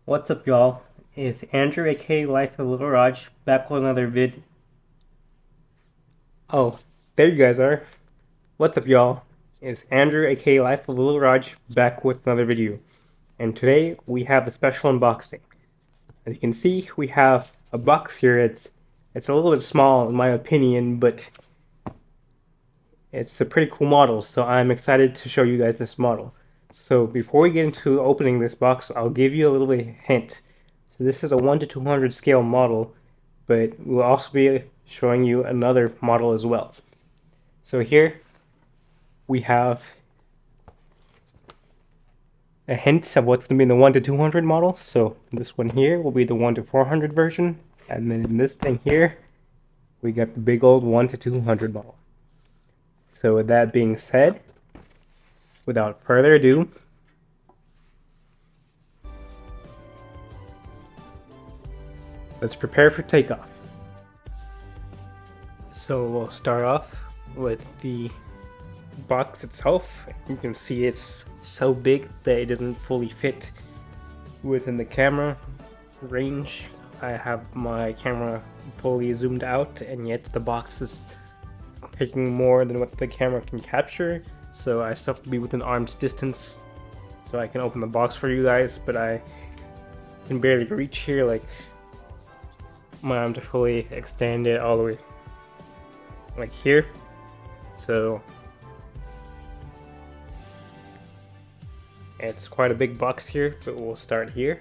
What's up, y'all? It's Andrew, aka Life of Little Raj, back with another vid. Oh, there you guys are. What's up, y'all? It's Andrew, aka Life of Little Raj, back with another video. And today we have a special unboxing. As you can see, we have a box here. It's a little bit small in my opinion, but it's a pretty cool model, so I'm excited to show you guys this model. So before we get into opening this box, I'll give you a little bit of hint. So this is a 1 to 200 scale model, but we'll also be showing you another model as well. So here we have a hint of what's going to be in the 1 to 200 model. So this one here will be the 1 to 400 version, and then in this thing here, we got the big old 1 to 200 model. So with that being said, without further ado, let's prepare for takeoff. So we'll start off with the box itself. You can see it's so big that it doesn't fully fit within the camera range. I have my camera fully zoomed out, and yet the box is taking more than what the camera can capture, so I still have to be within arm's distance so I can open the box for you guys, but I can barely reach here, like my arm to fully extend it all the way like here. So it's quite a big box here, but we'll start here.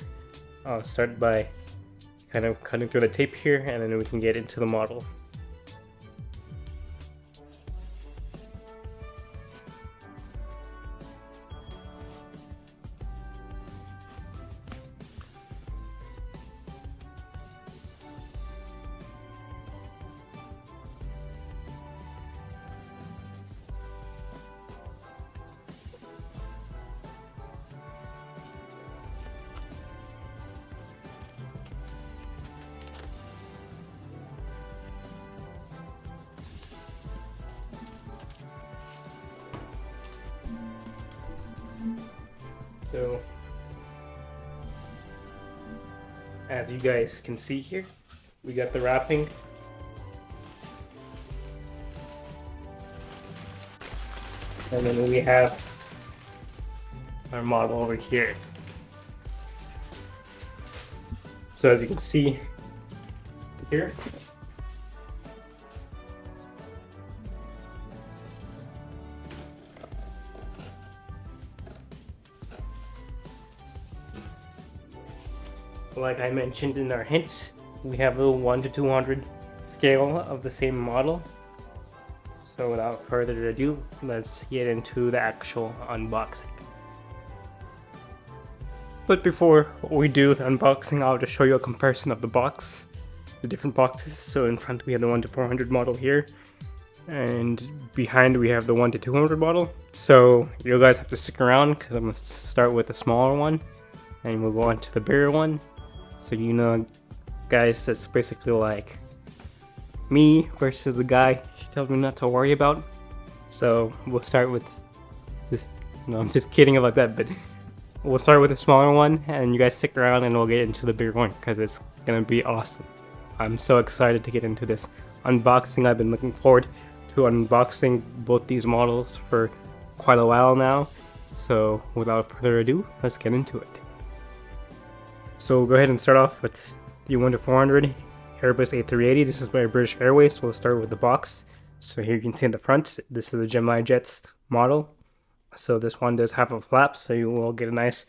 I'll start by kind of cutting through the tape here, and then we can get into the model. So, as you guys can see here, we got the wrapping. And then we have our model over here. So as you can see here, like I mentioned in our hints, we have a 1 to 200 scale of the same model. So without further ado, let's get into the actual unboxing. But before we do the unboxing, I'll just show you a comparison of the box, the different boxes. So in front we have the 1 to 400 model here, and behind we have the 1 to 200 model. So you guys have to stick around because I'm going to start with the smaller one, and we'll go on to the bigger one. So you know, guys, that's basically like me versus the guy she tells me not to worry about. So we'll start with this. No, I'm just kidding about that, but we'll start with the smaller one, and you guys stick around and we'll get into the bigger one because it's gonna be awesome. I'm so excited to get into this unboxing. I've been looking forward to unboxing both these models for quite a while now. So without further ado, let's get into it. So we'll go ahead and start off with the 1 to 400 Airbus A380. This is by British Airways, so we'll start with the box. So here you can see in the front, this is the GeminiJets model. So this one does have a flap, so you will get a nice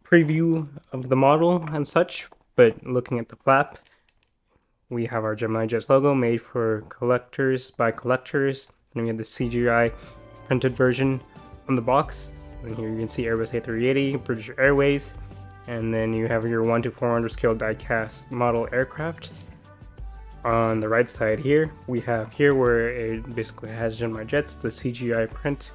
preview of the model and such. But looking at the flap, we have our GeminiJets logo made for collectors by collectors. And we have the CGI printed version on the box. And here you can see Airbus A380, British Airways. And then you have your 1 to 400 scale die-cast model aircraft. On the right side here, we have here where it basically has GeminiJets, the CGI print.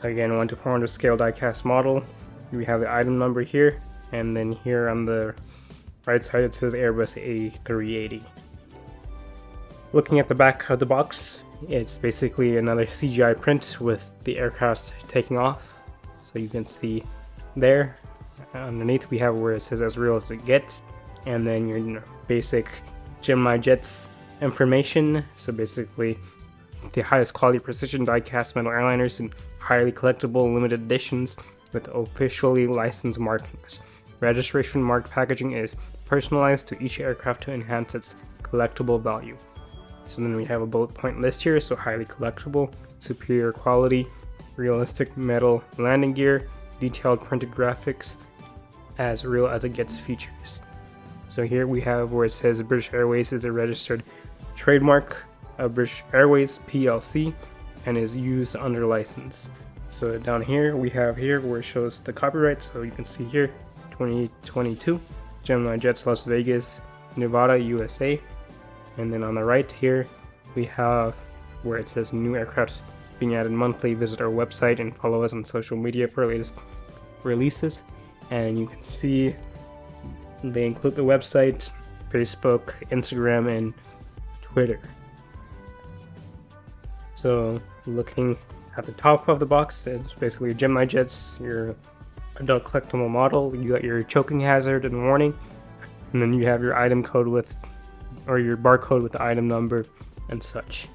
Again, 1 to 400 scale die-cast model. We have the item number here, and then here on the right side it says Airbus A380. Looking at the back of the box, it's basically another CGI print with the aircraft taking off. So you can see there. Underneath we have where it says as real as it gets, and then your basic GeminiJets information. So basically the highest quality precision die-cast metal airliners and highly collectible limited editions with officially licensed markings. Registration marked packaging is personalized to each aircraft to enhance its collectible value. So then we have a bullet point list here, so highly collectible, superior quality, realistic metal landing gear, detailed printed graphics, as real as it gets features. So here we have where it says British Airways is a registered trademark of British Airways PLC and is used under license. So down here we have here where it shows the copyright, so you can see here 2022 GeminiJets Las Vegas, Nevada, USA. And then on the right here we have where it says new aircraft being added monthly. Visit our website and follow us on social media for latest releases. And you can see they include the website, Facebook, Instagram, and Twitter. So looking at the top of the box, it's basically GeminiJets, your adult collectible model. You got your choking hazard and warning, and then you have your item code with, or your barcode with the item number and such.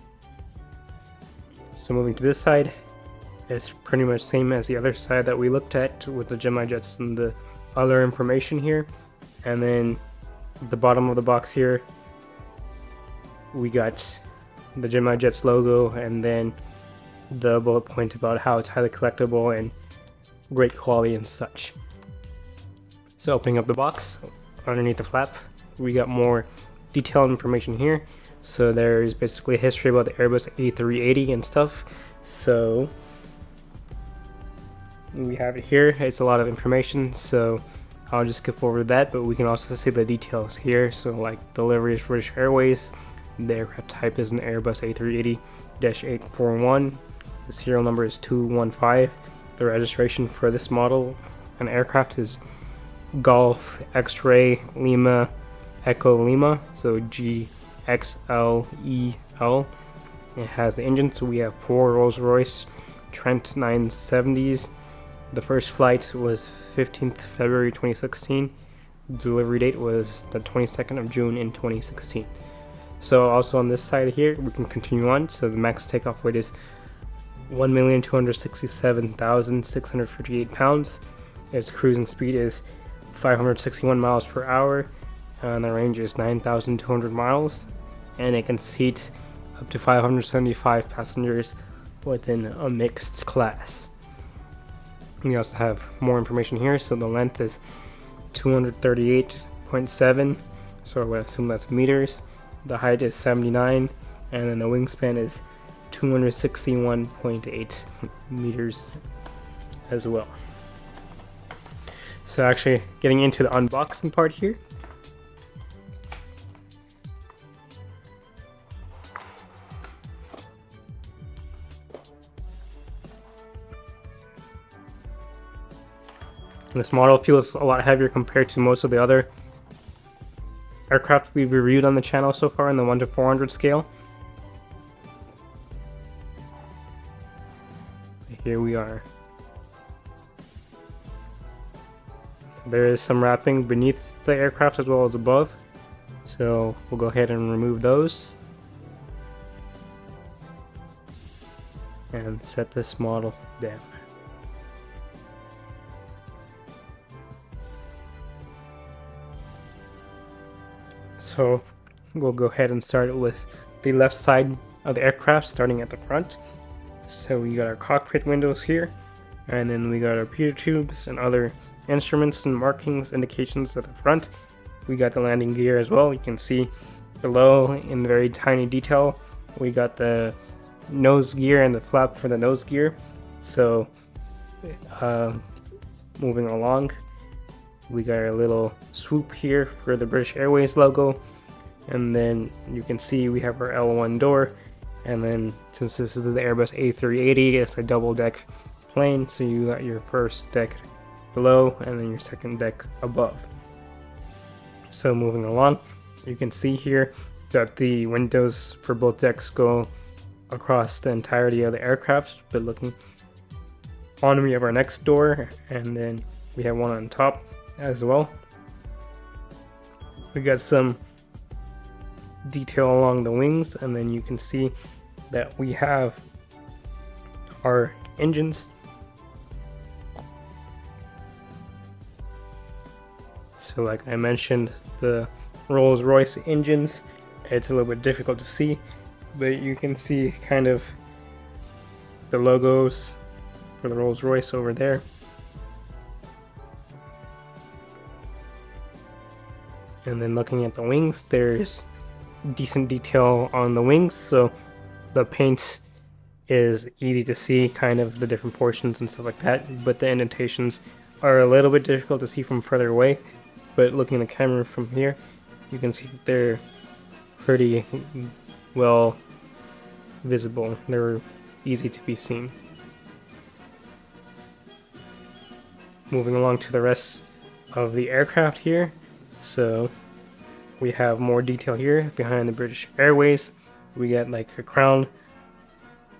So moving to this side, it's pretty much same as the other side that we looked at with the GeminiJets and the other information here. And then at the bottom of the box here, we got the GeminiJets logo and then the bullet point about how it's highly collectible and great quality and such. So opening up the box, underneath the flap, we got more detailed information here. So there's basically history about the Airbus A380 and stuff. So we have it here. It's a lot of information, so I'll just skip over that, but we can also see the details here. So like delivery is British Airways, the aircraft type is an Airbus A380-841, the serial number is 215, the registration for this model and aircraft is Golf X-Ray Lima Echo Lima, so GXLEL. It has the engine, so we have 4 Rolls-Royce Trent 970s. The first flight was 15th February 2016. Delivery date was the 22nd of June in 2016. So also on this side here, we can continue on. So the max takeoff weight is 1,267,658 pounds. Its cruising speed is 561 miles per hour, and the range is 9,200 miles, and it can seat up to 575 passengers within a mixed class. We also have more information here. So the length is 238.7, so I would assume that's meters. The height is 79, and then the wingspan is 261.8 meters as well. So actually getting into the unboxing part here. This model feels a lot heavier compared to most of the other aircraft we've reviewed on the channel so far in the 1 to 400 scale. Here we are. So there is some wrapping beneath the aircraft as well as above, so we'll go ahead and remove those and set this model down. So we'll go ahead and start with the left side of the aircraft, starting at the front. So we got our cockpit windows here, and then we got our repeater tubes and other instruments and markings, indications at the front. We got the landing gear as well. You can see below in very tiny detail, we got the nose gear and the flap for the nose gear. So moving along, we got our little swoop here for the British Airways logo, and then you can see we have our L1 door, and then since this is the Airbus A380, it's a double deck plane, so you got your first deck below and then your second deck above. So moving along, you can see here that the windows for both decks go across the entirety of the aircraft, but looking on, we have our next door, and then we have one on top. as well. We got some detail along the wings, and then you can see that we have our engines. So like I mentioned, the Rolls-Royce engines, it's a little bit difficult to see, but you can see kind of the logos for the Rolls-Royce over there. And then looking at the wings, there's decent detail on the wings, so the paint is easy to see, kind of the different portions and stuff like that, but the indentations are a little bit difficult to see from further away. But looking at the camera from here, you can see that they're pretty well visible. They're easy to be seen. Moving along to the rest of the aircraft here. So we have more detail here behind the British Airways. We got like a crown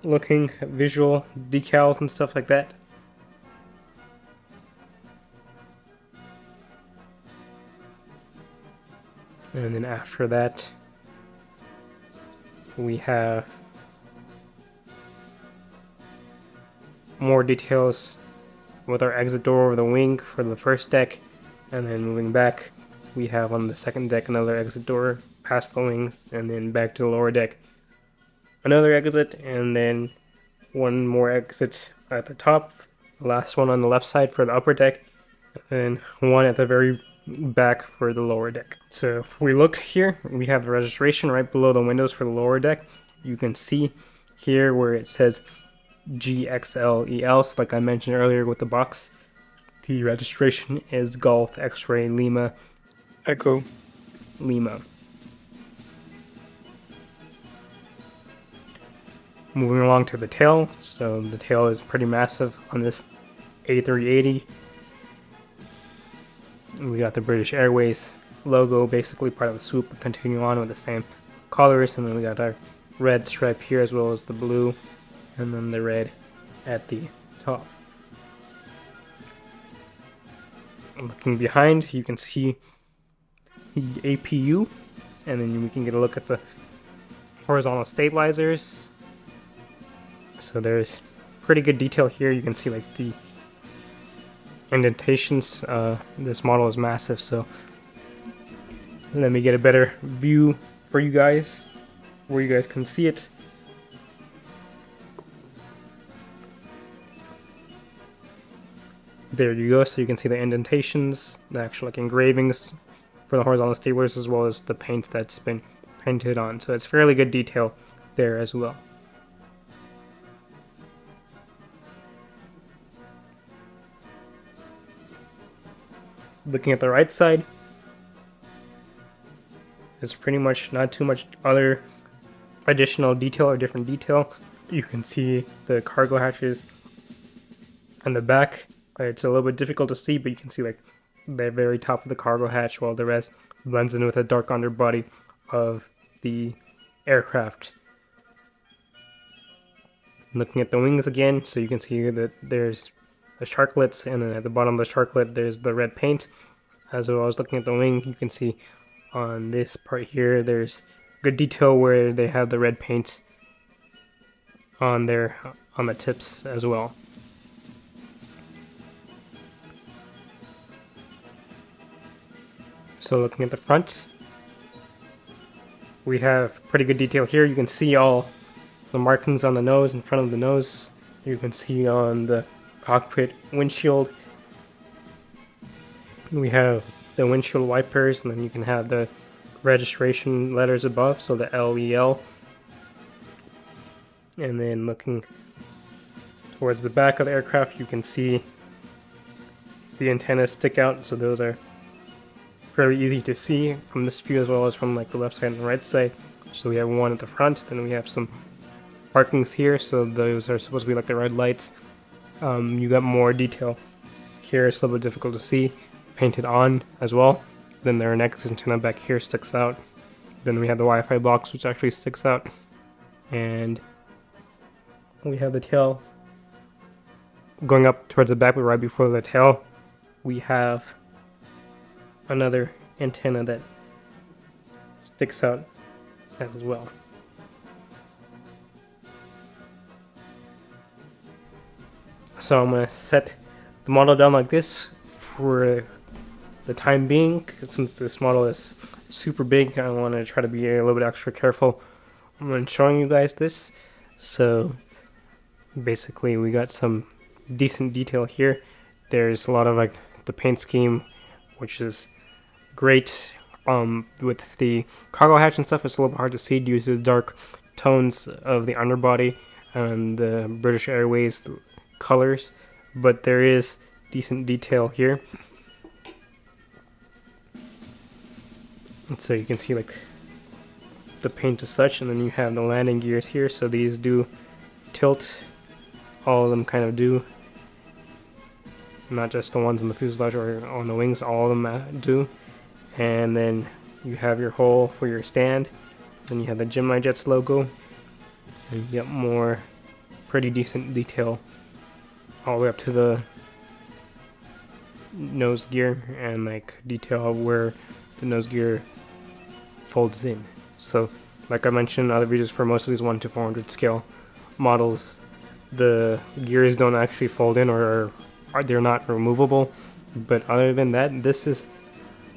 looking visual decals and stuff like that. And then after that, we have more details with our exit door over the wing for the first deck. And then moving back, we have on the second deck another exit door past the wings, and then back to the lower deck another exit, and then one more exit at the top, the last one on the left side for the upper deck, and one at the very back for the lower deck. So if we look here, we have the registration right below the windows for the lower deck. You can see here where it says G-LEL, so like I mentioned earlier with the box, the registration is Golf X-Ray Lima Echo Lima. Moving along to the tail, so the tail is pretty massive on this A380. We got the British Airways logo, basically part of the swoop, continuing on with the same colors, and then we got our red stripe here as well as the blue, and then the red at the top. Looking behind, you can see the APU, and then we can get a look at the horizontal stabilizers. So there's pretty good detail here. You can see like the indentations. This model is massive, so let me get a better view for you guys where you guys can see it. There you go, so you can see the indentations, the actual like engravings for the horizontal stabilizers, as well as the paint that's been painted on. So it's fairly good detail there as well. Looking at the right side, there's pretty much not too much other additional detail or different detail. You can see the cargo hatches on the back. It's a little bit difficult to see, but you can see like the very top of the cargo hatch, while the rest blends in with the dark underbody of the aircraft. Looking at the wings again, so you can see that there's the sharklets, and then at the bottom of the sharklet there's the red paint. As well as looking at the wing, you can see on this part here there's good detail where they have the red paint on there on the tips as well. So looking at the front, we have pretty good detail here. You can see all the markings on the nose, in front of the nose. You can see on the cockpit windshield, we have the windshield wipers, and then you can have the registration letters above, so the LEL. And then looking towards the back of the aircraft, you can see the antennas stick out, so those are fairly easy to see from this view as well as from like the left side and the right side. So we have one at the front, then we have some markings here, so those are supposed to be like the red lights. You got more detail here, it's a little bit difficult to see, painted on as well. Then their next antenna back here sticks out. Then we have the Wi-Fi box, which actually sticks out, and we have the tail going up towards the back, but right before the tail we have another antenna that sticks out as well. So I'm going to set the model down like this for the time being. Since this model is super big, I want to try to be a little bit extra careful when showing you guys this. So basically we got some decent detail here. There's a lot of like the paint scheme, which is great. With the cargo hatch and stuff, it's a little bit hard to see due to the dark tones of the underbody and the British Airways colors, but there is decent detail here. And so you can see like the paint as such, and then you have the landing gears here, so these do tilt. All of them kind of do, not just the ones on the fuselage or on the wings, all of them do. And then you have your hole for your stand, then you have the GeminiJets logo, and you get more pretty decent detail all the way up to the nose gear, and like detail of where the nose gear folds in. So like I mentioned in other videos, for most of these 1:400 scale models, the gears don't actually fold in, or they're not removable. But other than that, this is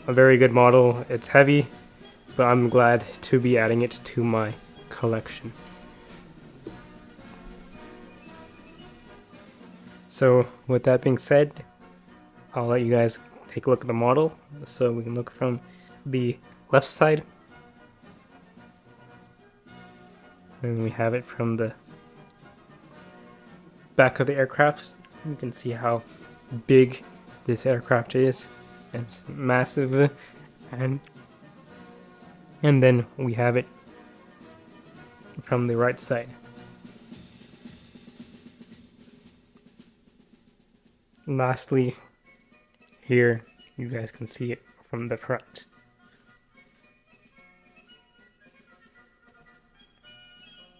a very good model. It's heavy, but I'm glad to be adding it to my collection. So with that being said, I'll let you guys take a look at the model. So we can look from the left side, and we have it from the back of the aircraft. You can see how big this aircraft is. It's massive. And then we have it from the right side. Lastly, here you guys can see it from the front.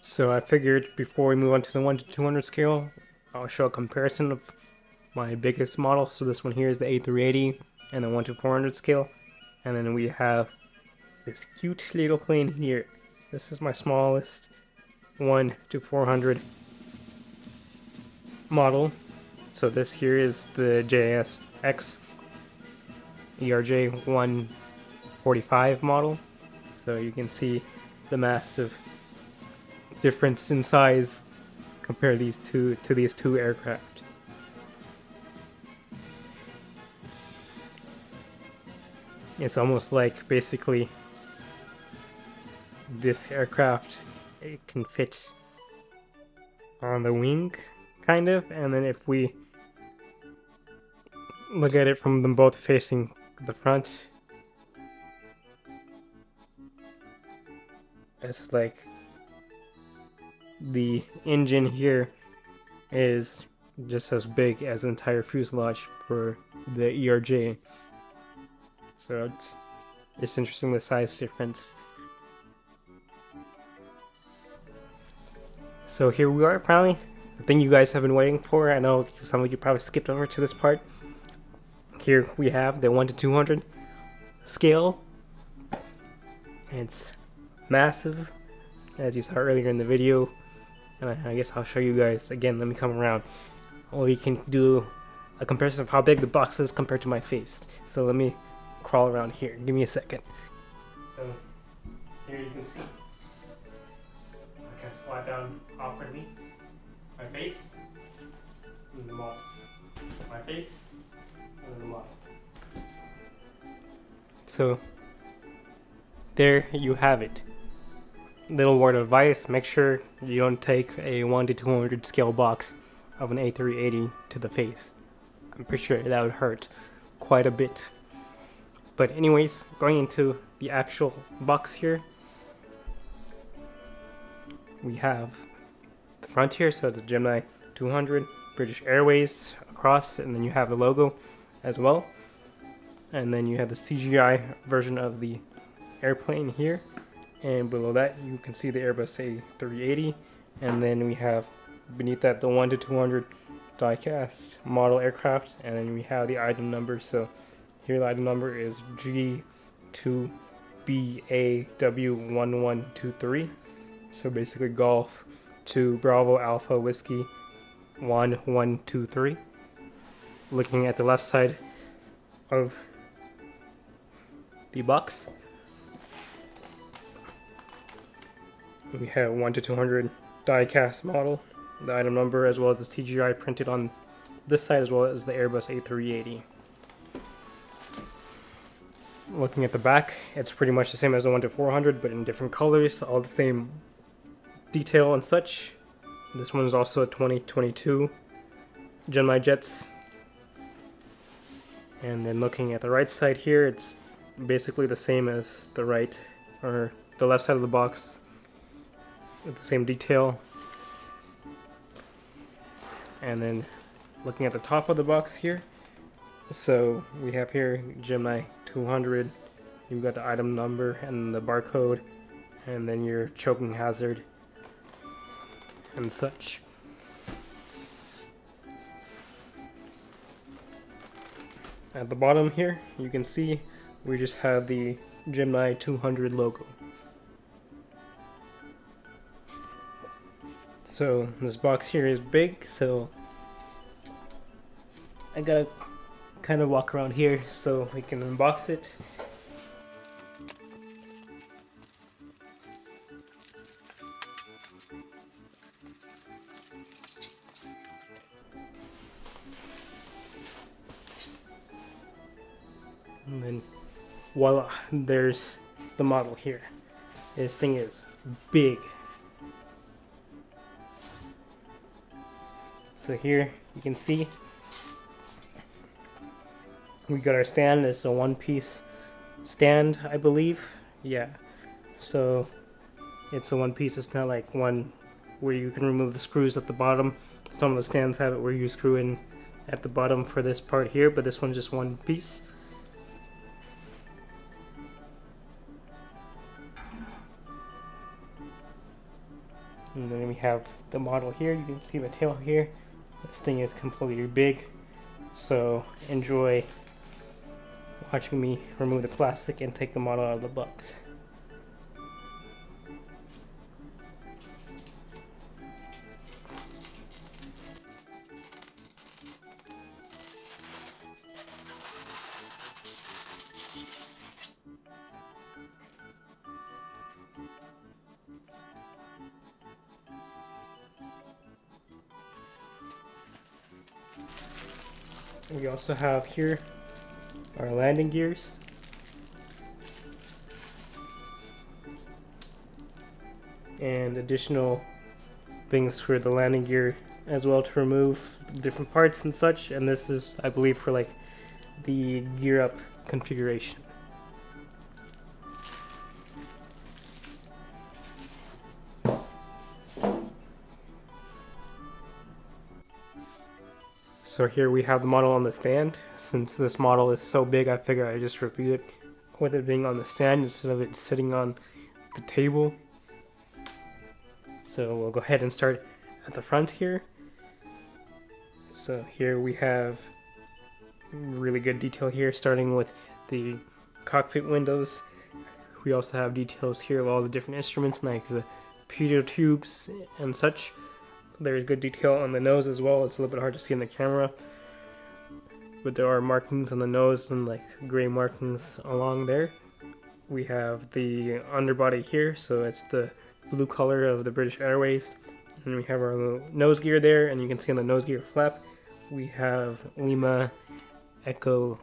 So I figured before we move on to the 1:200 scale, I'll show a comparison of my biggest model. So this one here is the A380 and the 1:400 scale. And then we have this cute little plane here. This is my smallest 1:400 model. So this here is the JSX ERJ 145 model. So you can see the massive difference in size compare these two aircraft. It's almost like basically this aircraft, it can fit on the wing kind of, and then if we look at it from them both facing the front, it's like the engine here is just as big as the entire fuselage for the ERJ. So it's interesting, the size difference. So here we are finally, the thing you guys have been waiting for. I know some of you probably skipped over to this part. Here we have the 1:200 scale. It's massive, as you saw earlier in the video. And I guess I'll show you guys again. Let me come around. Or you can do a comparison of how big the box is compared to my face. So let me crawl around here. Give me a second. So here you can see. I can squat down awkwardly. My face and the model. My face and the model. So there you have it. Little word of advice: make sure you don't take a 1:200 scale box of an A380 to the face. I'm pretty sure that would hurt quite a bit. But anyways, going into the actual box here, we have the front here, so the Gemini 200, British Airways across, and then you have the logo as well. And then you have the CGI version of the airplane here. And below that you can see the Airbus A380, and then we have beneath that the 1:200 die-cast model aircraft, and then we have the item number. So Here the item number is G2BAW1123. So basically Golf 2 Bravo Alpha Whiskey 1123. Looking at the left side of the box, we have 1 to 200 die-cast model, the item number, as well as the CGI printed on this side, as well as the Airbus A380. Looking at the back, it's pretty much the same as the 1 to 400, but in different colors, all the same detail and such. This one is also a 2022 GeminiJets. And then looking at the right side here, it's basically the same as the right, or the left side of the box, with the same detail. And then looking at the top of the box here, so we have here Gemini 200, you've got the item number and the barcode, and then your choking hazard and such. At the bottom here, you can see we just have the Gemini 200 logo. So this box here is big, so I gotta kind of walk around here so we can unbox it. And then voila, there's the model here. This thing is big. So here you can see we got our stand. It's a one-piece stand, I believe. Yeah, so it's a one piece. It's not like one where you can remove the screws at the bottom. Some of the stands have it where you screw in at the bottom for this part here, but this one's just one piece. And then we have the model here. You can see the tail here. This thing is completely big, so enjoy watching me remove the plastic and take the model out of the box. We also have here our landing gears. And additional things for the landing gear as well to remove different parts and such. And this is, I believe, for like the gear up configuration. So here we have the model on the stand. Since this model is so big, I figured I'd just review it with it being on the stand instead of it sitting on the table. So we'll go ahead and start at the front here. So here we have really good detail here, starting with the cockpit windows. We also have details here of all the different instruments, like the pitot tubes and such. There's good detail on the nose as well. It's a little bit hard to see in the camera, but there are markings on the nose and like gray markings along there. We have the underbody here, so it's the blue color of the British Airways. And we have our little nose gear there, and you can see on the nose gear flap we have Lima Echo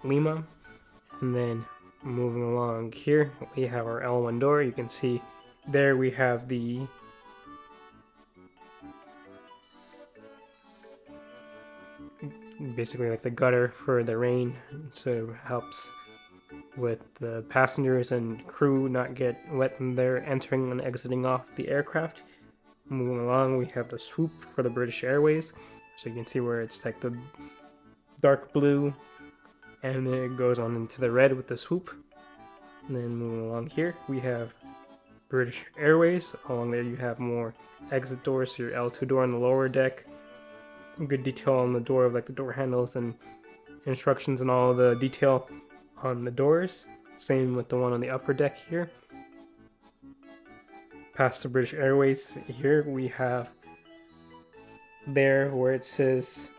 Lima. And then moving along here we have our L1 door. You can see there we have the basically like the gutter for the rain, so it helps with the passengers and crew not get wet when they're entering and exiting off the aircraft. Moving along, we have the swoop for the British Airways, so you can see where it's like the dark blue and then it goes on into the red with the swoop. And then moving along here we have British Airways. Along there you have more exit doors, so your L2 door on the lower deck. Good detail on the door of like the door handles and instructions and all the detail on the doors. Same with the one on the upper deck here. Past the British Airways, here we have there where it says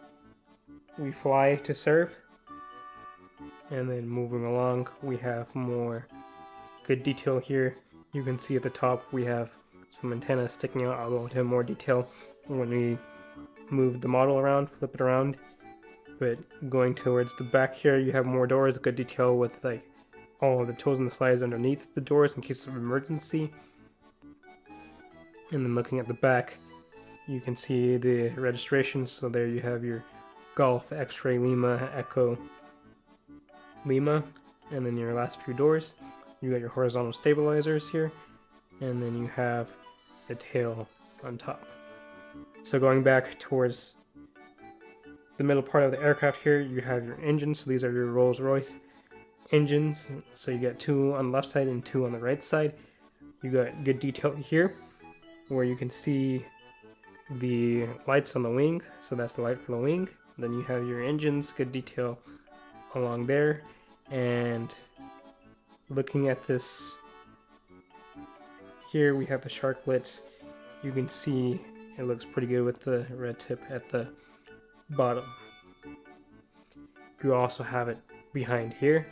we fly to serve. And then moving along, we have more good detail here. You can see at the top we have some antennas sticking out. I'll go into more detail when we move the model around, flip it around. But going towards the back here, you have more doors, good detail with like all of the tools and the slides underneath the doors in case of emergency. And then looking at the back, you can see the registration. So there you have your Golf, X-Ray, Lima, Echo, Lima, and then your last few doors. You got your horizontal stabilizers here, and then you have the tail on top. So going back towards the middle part of the aircraft here, you have your engines. So these are your Rolls-Royce engines. So you got 2 on the left side and 2 on the right side. You got good detail here where you can see the lights on the wing. So that's the light for the wing. Then you have your engines, good detail along there. And looking at this here, we have the sharklet. You can see it looks pretty good with the red tip at the bottom. You also have it behind here.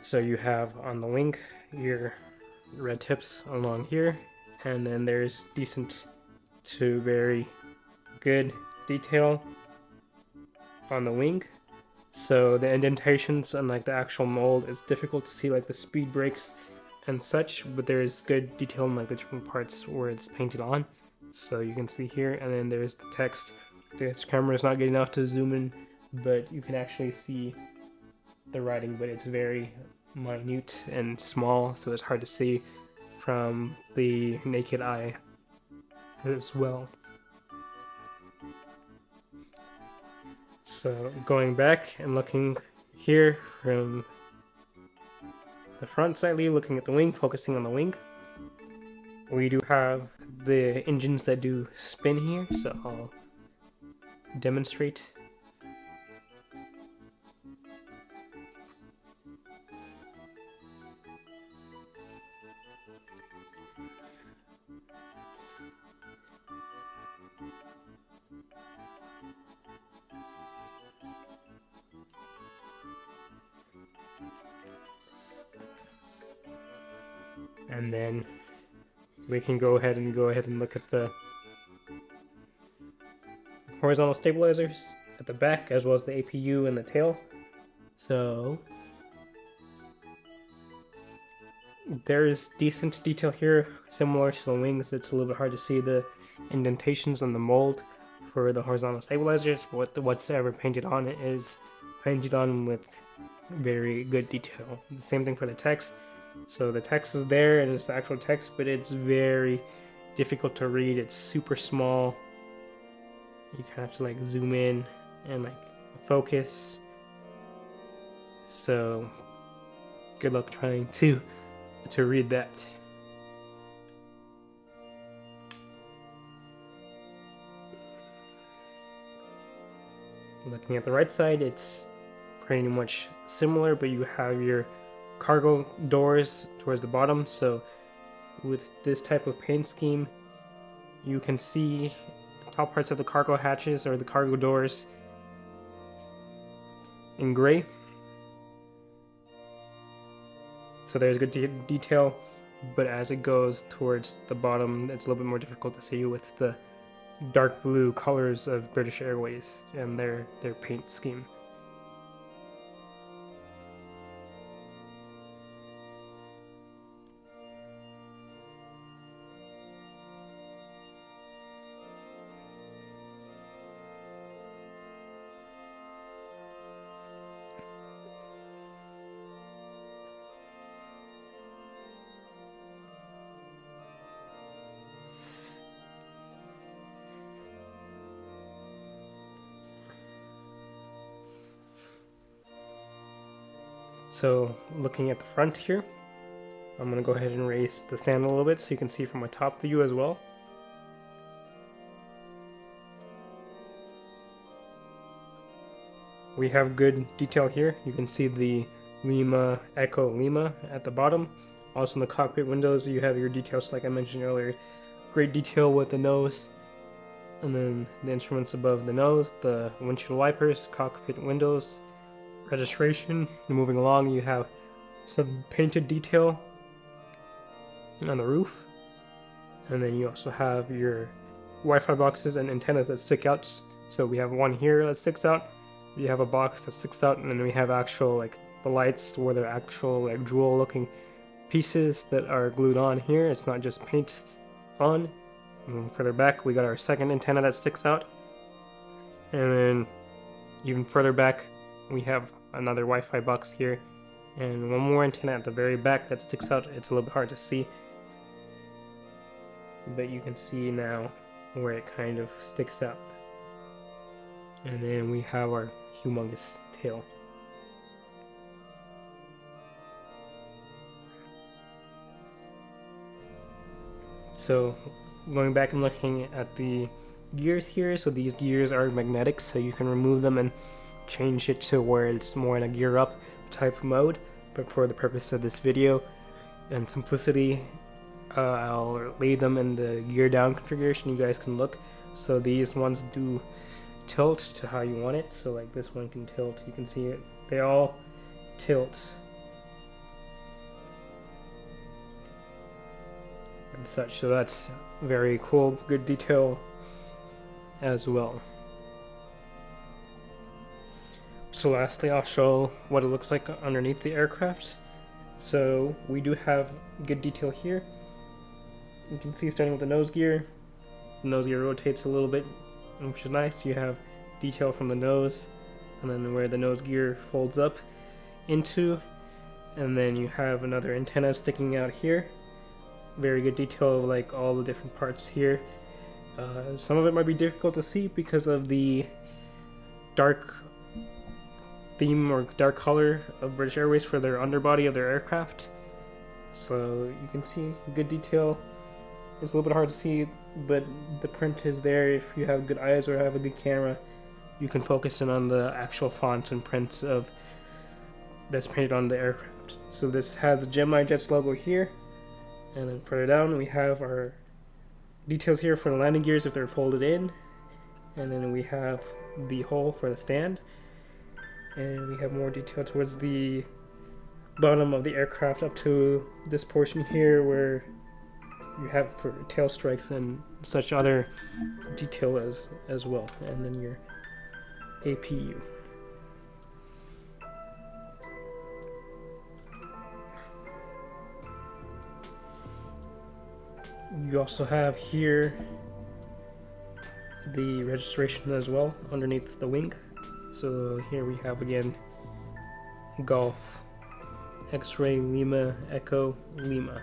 So you have on the wing your red tips along here, and then there's decent to very good detail on the wing. So the indentations and like the actual mold is difficult to see, like the speed brakes and such, but there is good detail in like the different parts where it's painted on. So you can see here, and then there's the text. This camera is not good enough to zoom in, but you can actually see the writing, but it's very minute and small, so it's hard to see from the naked eye as well. So going back and looking here from the front slightly, looking at the wing, focusing on the wing, we do have the engines that do spin here, so I'll demonstrate. And then we can go ahead and look at the horizontal stabilizers at the back, as well as the APU and the tail. So there's decent detail here, similar to the wings. It's a little bit hard to see the indentations on the mold for the horizontal stabilizers. Whatsoever painted on it is painted on with very good detail. The same thing for the text. So the text is there, and it's the actual text, but it's very difficult to read. It's super small. You kind of have to like zoom in and like focus. So good luck trying to read that. Looking at the right side, it's pretty much similar, but you have your cargo doors towards the bottom. So with this type of paint scheme, you can see the top parts of the cargo hatches or the cargo doors in gray. So there's good detail, but as it goes towards the bottom, it's a little bit more difficult to see with the dark blue colors of British Airways and their paint scheme. So looking at the front here, I'm going to go ahead and raise the stand a little bit so you can see from a top view as well. we have good detail here. You can see the Lima Echo Lima at the bottom. Also in the cockpit windows, you have your details like I mentioned earlier. Great detail with the nose, and then the instruments above the nose, the windshield wipers, cockpit windows, registration. And moving along, you have some painted detail on the roof, and then you also have your Wi-Fi boxes and antennas that stick out. So we have one here that sticks out, you have a box that sticks out, and then we have actual like the lights where they're actual like jewel looking pieces that are glued on here. It's not just paint on. And further back we got our second antenna that sticks out, and then even further back we have another Wi-Fi box here and one more antenna at the very back that sticks out. It's a little bit hard to see, but you can see now where it kind of sticks out. And then we have our humongous tail. So going back and looking at the gears here, so these gears are magnetic, so you can remove them and change it to where it's more in a gear up type mode. But for the purpose of this video and simplicity, I'll leave them in the gear down configuration. You guys can look. So these ones do tilt to how you want it. So like this one can tilt, you can see it. They all tilt. And such. So that's very cool, good detail as well. So lastly, I'll show what it looks like underneath the aircraft. So we do have good detail here. You can see starting with the nose gear. The nose gear rotates a little bit, which is nice. You have detail from the nose, and then where the nose gear folds up into, and then you have another antenna sticking out here. Very good detail of like all the different parts here. Some of it might be difficult to see because of the dark theme or dark color of British Airways for their underbody of their aircraft. So you can see good detail. It's a little bit hard to see, but the print is there. If you have good eyes or have a good camera, you can focus in on the actual font and prints of that's painted on the aircraft. So this has the GeminiJets logo here, and then further down we have our details here for the landing gears if they're folded in, and then we have the hole for the stand, and we have more detail towards the bottom of the aircraft up to this portion here where you have for tail strikes and such other detail as well, and then your APU. You also have here the registration as well underneath the wing. So here we have again Golf X-Ray Lima Echo Lima.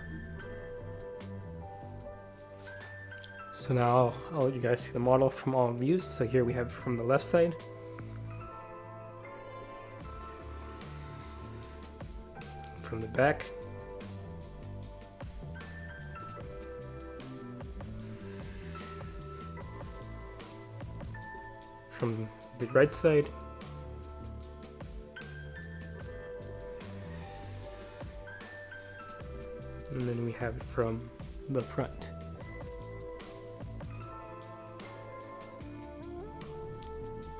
So now I'll let you guys see the model from all views. So here we have from the left side. From the back. From the right side. And then we have it from the front.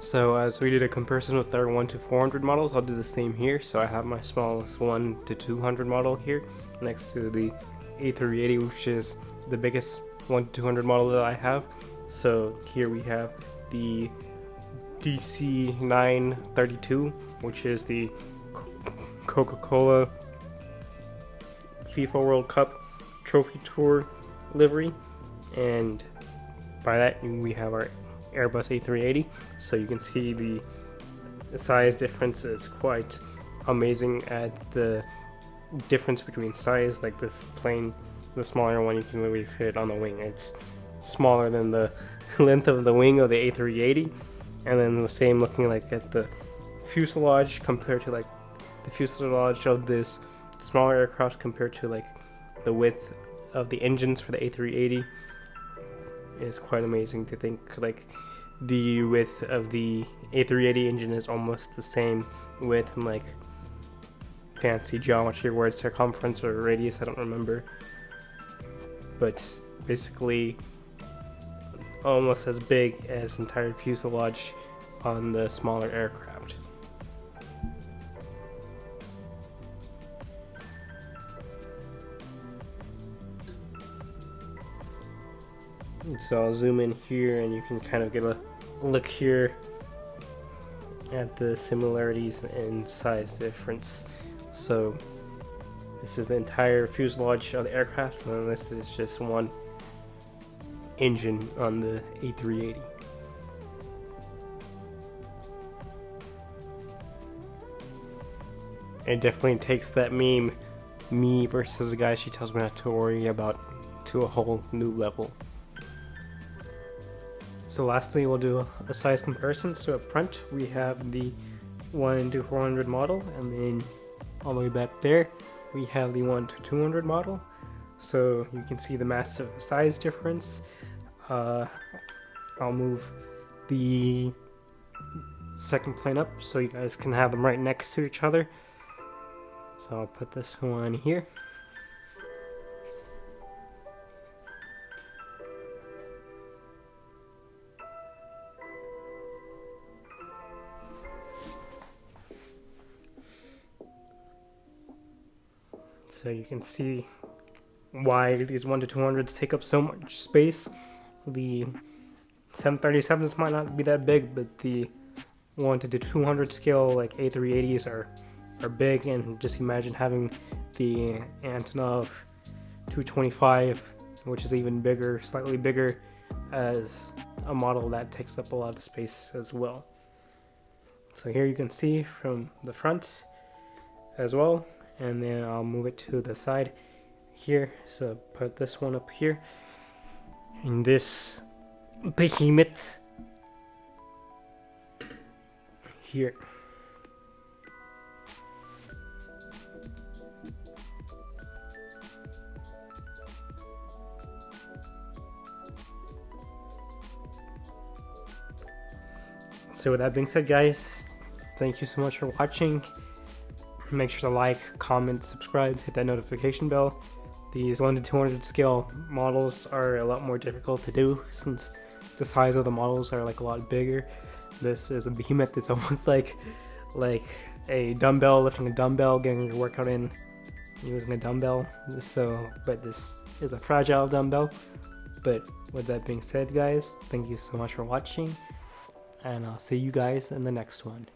So as we did a comparison with our 1 to 400 models, I'll do the same here. So I have my smallest 1 to 200 model here next to the A380, which is the biggest 1 to 200 model that I have. So here we have the DC-932, which is the Coca-Cola FIFA World Cup Trophy Tour livery, and by that we have our Airbus A380. So you can see the size difference is quite amazing at the difference between size. Like this plane, the smaller one, you can literally fit on the wing. It's smaller than the length of the wing of the A380. And then the same looking like at the fuselage compared to like the fuselage of this smaller aircraft compared to like the width of the engines for the A380 is quite amazing to think like the width of the A380 engine is almost the same width and like fancy geometry where it's circumference or radius, I don't remember. But basically almost as big as entire fuselage on the smaller aircraft. So I'll zoom in here and you can kind of get a look here at the similarities and size difference. So this is the entire fuselage of the aircraft, and this is just one engine on the A380. It definitely takes that meme, me versus a guy she tells me not to worry about, to a whole new level. So lastly, we'll do a size comparison. So up front, we have the 1-400 model, and then all the way back there, we have the 1-200 model. So you can see the massive size difference. I'll move the second plane up so you guys can have them right next to each other. So I'll put this one here. So you can see why these 1-200s take up so much space. The 737s might not be that big, but the 1-200 scale like A380s are big, and just imagine having the Antonov 225, which is even bigger, slightly bigger, as a model that takes up a lot of space as well. So here you can see from the front as well, and then I'll move it to the side here. So put this one up here, and this behemoth here. So with that being said, guys, thank you so much for watching. Make sure to like, comment, subscribe, hit that notification bell. These 1-200 scale models are a lot more difficult to do since the size of the models are like a lot bigger. This is a behemoth. It's almost like a dumbbell, lifting a dumbbell, getting your workout in using a dumbbell. So, but this is a fragile dumbbell. But with that being said, guys, thank you so much for watching, and I'll see you guys in the next one.